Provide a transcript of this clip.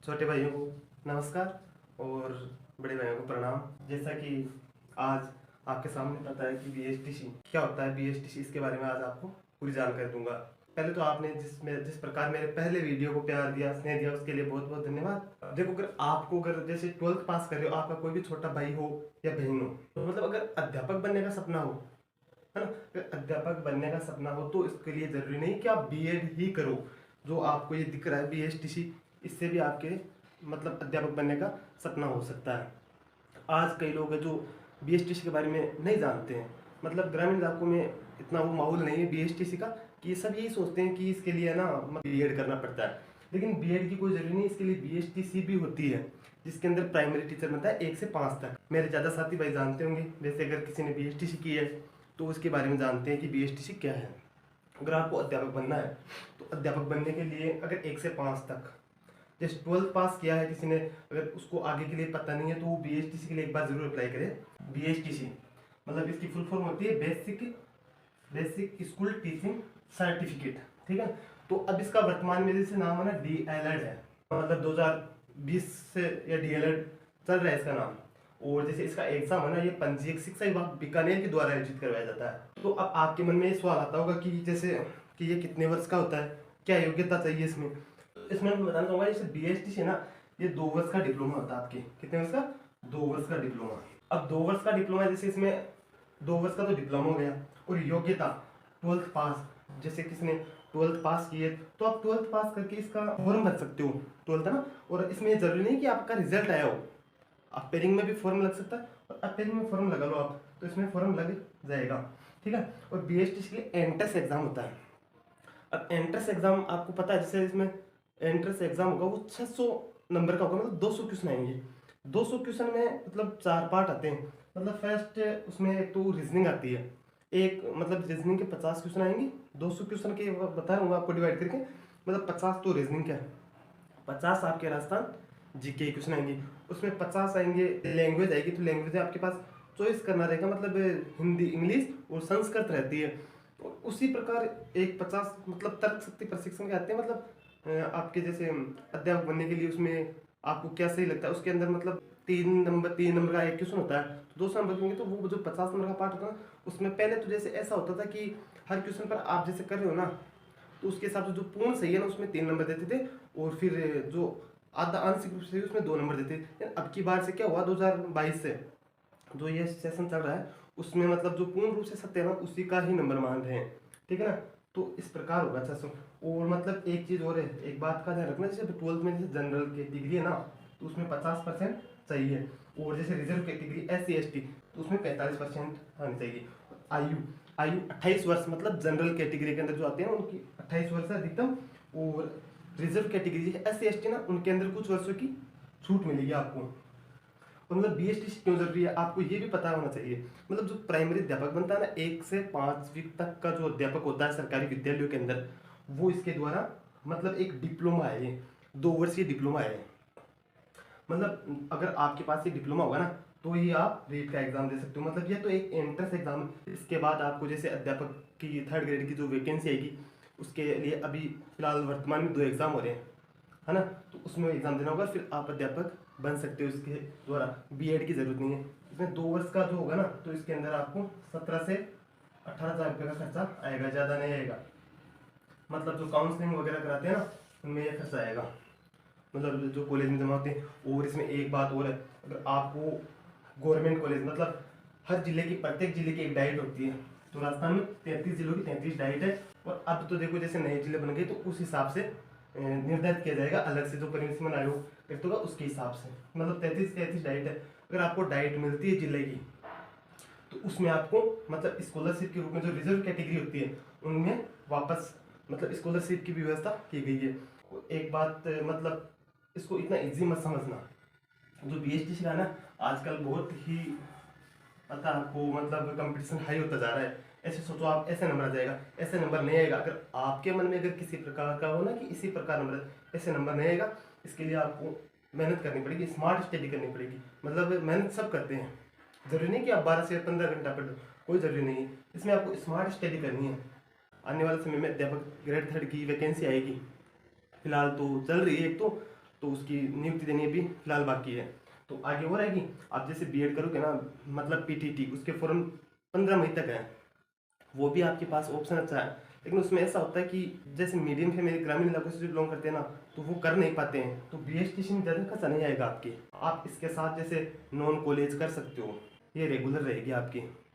छोटे भाइयों को नमस्कार और बड़े भाइयों को प्रणाम। जैसा कि आज आपके सामने पता है कि बीएसटीसी क्या होता है, बीएसटीसी इसके बारे में आज आपको पूरी जानकारी दूंगा। पहले तो आपने जिस प्रकार मेरे पहले वीडियो को प्यार दिया, स्नेह दिया, उसके लिए बहुत बहुत धन्यवाद। देखो, अगर जैसे 12th पास कर रहे हो, आपका कोई भी छोटा भाई हो या बहन हो, तो मतलब अगर अध्यापक बनने का सपना हो, है ना, अगर अध्यापक बनने का सपना हो तो इसके लिए जरूरी नहीं कि आप बीएड ही करो। जो आपको ये दिख रहा है बीएसटीसी, इससे भी आपके मतलब अध्यापक बनने का सपना हो सकता है। आज कई लोग हैं जो बीएसटीसी के बारे में नहीं जानते हैं। मतलब ग्रामीण इलाकों में इतना वो माहौल नहीं है बीएसटीसी का कि ये सब यही सोचते हैं कि इसके लिए ना बीएड करना पड़ता है। लेकिन बीएड की कोई जरूरी नहीं, इसके लिए बीएसटीसी भी होती है जिसके अंदर प्राइमरी टीचर बनता है 1 से 5 तक। मेरे ज़्यादा साथी भाई जानते होंगे, वैसे अगर किसी ने बीएसटीसी की है तो उसके बारे में जानते हैं कि बीएसटीसी क्या है। अगर आपको अध्यापक बनना है तो अध्यापक बनने के लिए अगर 1 से 5 तक जैसे 12th पास किया है किसी ने, अगर उसको आगे के लिए पता नहीं है तो वो बीएसटीसी के लिए एक बार जरूर अप्लाई करे। बीएसटीसी मतलब इसकी फुल फॉर्म होती है बेसिक स्कूल टीचिंग सर्टिफिकेट, ठीक है। तो अब इसका वर्तमान में जैसे नाम है ना डीएलएड है, मतलब 2020 से या डीएलएड चल रहा है इसका नाम। और जैसे इसका एग्जाम है ना, ये पंजीयक शिक्षा विभाग बीकानेर के द्वारा आयोजित करवाया जाता है। तो अब आपके मन में ये सवाल आता होगा कि जैसे कि ये कितने वर्ष का होता है, क्या योग्यता चाहिए इसमें। इसमें मैं बताना चाहूंगा, जैसे बीएसटीसी है ना, ये 2 वर्ष का डिप्लोमा होता है। आपके कितने वर्ष का? 2 वर्ष का डिप्लोमा। अब 2 वर्ष का डिप्लोमा, जैसे इसमें 2 वर्ष का तो डिप्लोमा हो गया और योग्यता 12th पास। जैसे किसने 12th पास की है तो आप 12th पास करके इसका फॉर्म भर सकते हो, 12th है ना। और इसमें जरूरी नहीं कि आपका रिजल्ट आया हो, अपेयरिंग में भी फॉर्म लग सकता है और अपेयरिंग में फॉर्म लगा लो आप तो इसमें फॉर्म लग जाएगा, ठीक है। और बीएसटीसी के लिए एंट्रेंस एग्जाम होता है। अब एंट्रेंस एग्जाम आपको पता है, जैसे इसमें एंट्रेंस एग्जाम होगा वो 600 नंबर का होगा, मतलब 200 क्वेश्चन आएंगे। 200 क्वेश्चन में मतलब 4 पार्ट आते हैं। मतलब फर्स्ट उसमें एक तो रीजनिंग आती है, एक मतलब रीजनिंग के 50 क्वेश्चन आएंगे। 200 क्वेश्चन के बता रहा हूँ आपको डिवाइड करके, मतलब 50 तो रीजनिंग का, 50 आपके राजस्थान जीके क्वेश्चन आएंगे। उसमें 50 आएंगे लैंग्वेज आएगी, तो लैंग्वेज आपके पास चॉइस करना रहेगा, मतलब हिंदी, इंग्लिश और संस्कृत रहती है। और उसी प्रकार एक 50 मतलब तर्क शक्ति प्रशिक्षण के आते हैं। मतलब आपके जैसे अध्यापक बनने के लिए उसमें आपको क्या सही लगता है, उसके अंदर मतलब 3 नंबर का एक क्वेश्चन होता है, तो 200 नंबर देंगे। तो वो जो 50 नंबर का पार्ट होता है ना, उसमें पहले तो जैसे ऐसा होता था कि हर क्वेश्चन पर आप जैसे कर रहे हो ना, तो उसके हिसाब से जो पूर्ण सही है ना उसमें 3 नंबर देते थे, और फिर जो आधा आंशिक रूप से उसमें 2 नंबर देते थे। अब की बार से क्या हुआ, 2022 से जो ये सेशन चल रहा है उसमें मतलब जो पूर्ण रूप से सत्य है ना उसी का ही नंबर मान रहे हैं, ठीक है ना। तो इस प्रकार होगा 600। और मतलब एक चीज़ और है, एक बात का ध्यान रखना, जैसे 12th में जैसे जनरल कैटेगरी है ना तो उसमें 50% चाहिए, और जैसे रिजर्व कैटेगरी SC ST तो उसमें 45% आनी चाहिए। आयु आयु 28 वर्ष, मतलब जनरल कैटेगरी के अंदर जो आते हैं उनकी 28 वर्ष है अधिकतम, और रिजर्व कैटेगरी SC ST ना उनके अंदर कुछ वर्षों की छूट मिलेगी आपको। तो मतलब बीएसटीसी क्यों जरूरी है आपको ये भी पता होना चाहिए। मतलब जो प्राइमरी अध्यापक बनता है ना, 1 से 5वीं तक का जो अध्यापक होता है सरकारी विद्यालयों के अंदर, वो इसके द्वारा मतलब एक डिप्लोमा है, ये 2 वर्षीय डिप्लोमा है। मतलब अगर आपके पास ये डिप्लोमा होगा ना तो ही आप रेट का एग्जाम दे सकते हो। मतलब ये तो एक एंट्रेंस एग्जाम है। इसके बाद आपको जैसे अध्यापक की 3rd ग्रेड की जो वैकेंसी आएगी उसके लिए अभी फिलहाल वर्तमान में 2 एग्जाम हो रहे हैं, है ना। तो उसमें एग्जाम देना होगा, फिर आप अध्यापक बन सकते हो इसके द्वारा। बीएड की जरूरत नहीं है। इसमें 2 वर्ष का जो होगा ना तो इसके अंदर आपको 17 से 18,000 रुपये का खर्चा आएगा, ज़्यादा नहीं आएगा। मतलब जो काउंसलिंग वगैरह कराते हैं ना उनमें यह खर्चा आएगा, मतलब जो कॉलेज में जमा होते हैं। और इसमें एक बात और है, अगर आपको गवर्नमेंट कॉलेज मतलब हर जिले की, प्रत्येक जिले की एक डाइट होती है, तो राजस्थान में 33 जिलों की 33 डाइट है। और अब तो देखो जैसे नए जिले बन गए तो उस हिसाब से निर्धारित किया जाएगा, अलग से जो परिवेशन आयोग करता होगा उसके हिसाब से। मतलब 33 डाइट है। अगर आपको डाइट मिलती है जिले की तो उसमें आपको मतलब स्कॉलरशिप के रूप में जो रिजर्व कैटेगरी होती है उनमें वापस मतलब स्कॉलरशिप की व्यवस्था की गई है। एक बात मतलब इसको इतना इजी मत समझना, जो बीएसटीसी का ना आजकल बहुत ही पता आपको मतलब कंपटीशन हाई होता जा रहा है। ऐसे सोचो आप ऐसे नंबर आ जाएगा, ऐसे नंबर नहीं आएगा। अगर आपके मन में अगर किसी प्रकार का हो ना कि इसी प्रकार नंबर, ऐसे नंबर नहीं आएगा। इसके लिए आपको मेहनत करनी पड़ेगी, स्मार्ट स्टडी करनी पड़ेगी। मतलब मेहनत सब करते हैं, जरूरी नहीं कि आप 12 से 15 घंटा पढ़ो, कोई जरूरी नहीं है। इसमें आपको स्मार्ट स्टडी करनी है। आने वाले समय में अध्यापक ग्रेड 3rd की वैकेंसी आएगी, फिलहाल तो चल रही है एक तो तो उसकी नियुक्ति देनी अभी फिलहाल बाकी है। तो आगे हो रहेगी, आप जैसे बीएड करोगे ना, मतलब पीटीटी, उसके फॉर्म 15 मई तक है, वो भी आपके पास ऑप्शन अच्छा है। लेकिन उसमें ऐसा होता है कि जैसे मीडियम फैमिली ग्रामीण इलाकों से जो बिलोंग करते हैं ना, तो वो कर नहीं पाते हैं, तो बीएसटीसी में ज़्यादा खर्चा नहीं आएगा आपके। आप इसके साथ जैसे नॉन कॉलेज कर सकते हो, ये रेगुलर रहेगी आपकी।